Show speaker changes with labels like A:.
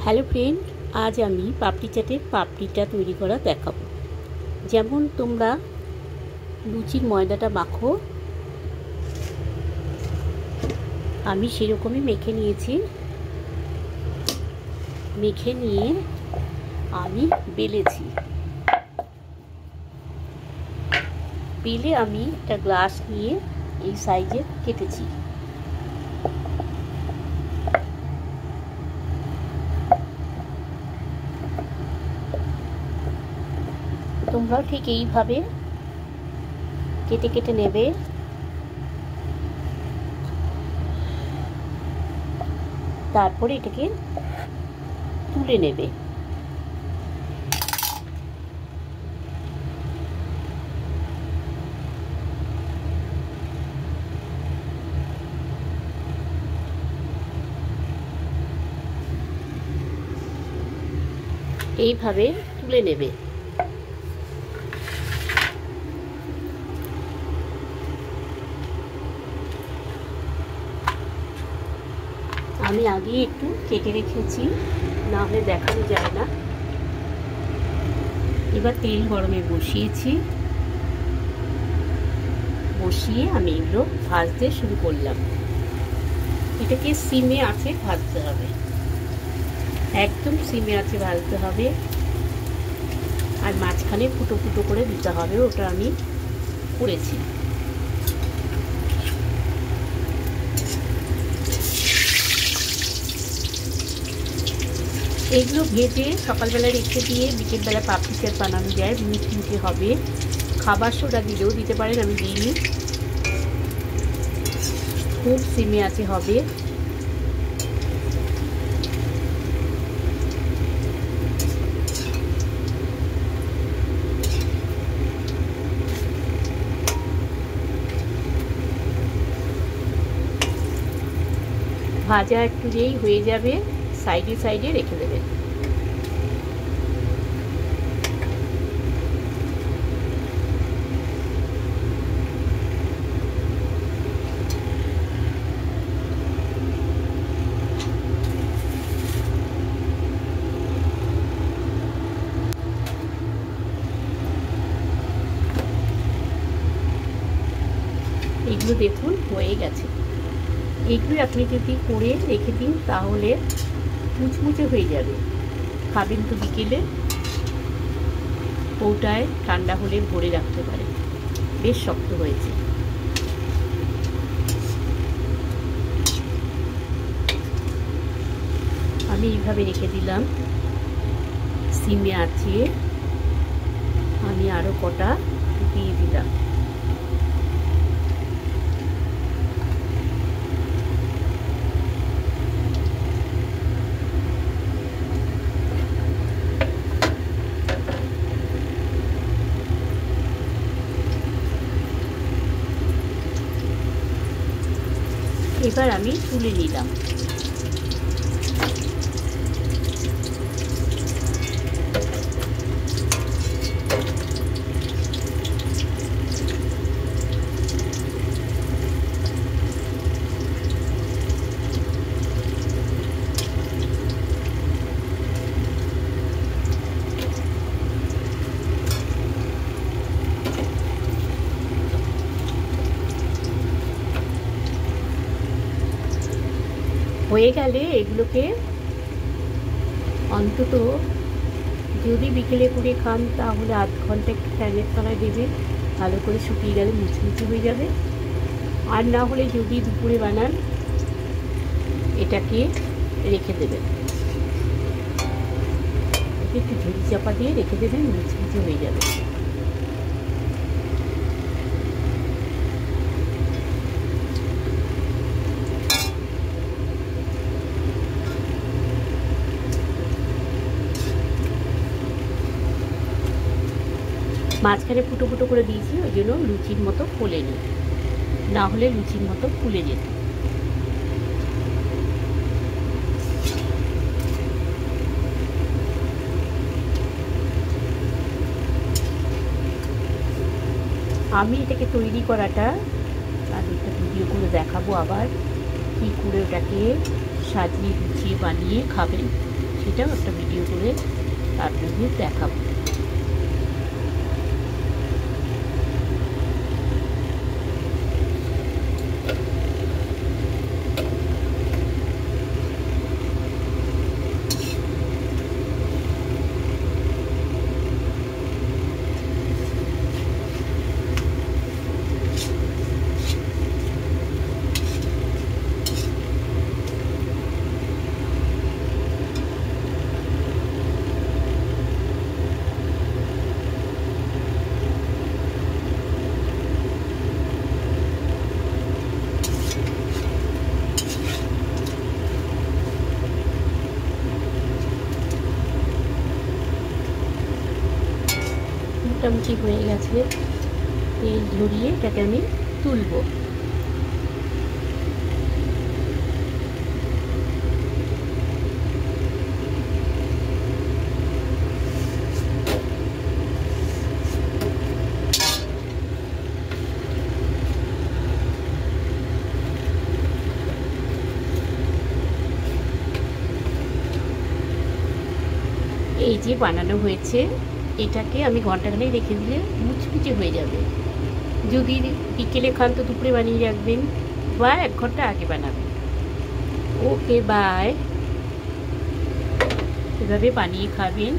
A: Hello friend, আজ আমি পাপড়ি চাটের পাপড়িটা তৈরি করা দেখাবো। যেমন তোমরা লুচির ময়দাটা মাখো, আমি সেরকমই মেখে নিয়েছি। মেখে নিয়ে আমি বেলেছি। বেলে আমি একটা গ্লাস নিয়ে এই সাইজে কেটেছি। তোমরাও ঠিক এইভাবে কেটে কেটে নেবে। তারপরে এটাকে তুলে নেবে। এইভাবে তুলে নেবে। আমি আগে একটু কেটে রেখেছি, না হলে দেখানো যায় না। এবার তেল গরমে বসিয়েছি। বসিয়ে আমি এগুলো ভাজতে শুরু করলাম। এটাকে সিমে আছে ভাজতে হবে, একদম সিমে আছে ভাজতে হবে। আর মাঝখানে ফুটো ফুটো করে দিতে হবে, ওটা আমি করেছি। এইগুলো ভেজে সকালবেলা রেখে দিয়ে বিকেলবেলা পাপড়ি চাট বানানো যায়, মুচমুচে হবে। খাবার সোডা দিলেও দিতে পারেন, আমি দিইনি। খুব সিমে আছে হবে। ভাজা একটু যেই হয়ে যাবে, সাইডে সাইডে রেখে দেবেন। এগুলো দেখুন হয়ে গেছে। এইগুলো আপনি যদি করে রেখে দিন তাহলে মুচমুচে হয়ে যাবে। খাবেন তো বিকেলে, কৌটায় ঠান্ডা হলে ভরে রাখতে পারেন। বেশ শক্ত হয়েছে। আমি এইভাবে রেখে দিলাম, সিমে আছে। আমি আরো কটা দিয়ে দিলাম। এবার আমি তুলে নিলাম। হয়ে গেলে এগুলোকে অন্তত যদি বিকেলে করে খান তাহলে আধ ঘন্টা একটু ফ্যানের তলায় দেবেন, ভালো করে শুকিয়ে গেলে মুচমুচে হয়ে যাবে। আর না হলে যদি দুপুরে বানান, এটাকে রেখে দেবেন, একটু ঝুড়ি চাপা দিয়ে রেখে দেবেন, মুচমুচে হয়ে যাবে। মাঝখানে ফুটো ফুটো করে দিয়েছি, ওই জন্য লুচির মতো ফোলেনি, না হলে লুচির মতো ফুলে যেত। আমি এটাকে তৈরি করাটা আর একটা ভিডিও করে দেখাবো, আবার কী করে ওটাকে সাজিয়ে গুছিয়ে বানিয়ে খাবেন। সেটাও একটা ভিডিও করে আপনাদের দেখাবো। মোটামুটি হয়ে গেছে, তেল ঝরিয়ে এটাকে আমি তুলব। এই যে বানানো হয়েছে, এটাকে আমি ঘন্টাখানেক রেখে দিলে মুচমুচে হয়ে যাবে। যদি বিকেলে খান তো দুপুরে বানিয়ে রাখবেন বা 1 ঘন্টা আগে বানাবেন। Okay bye. এভাবে বানিয়ে খাবেন।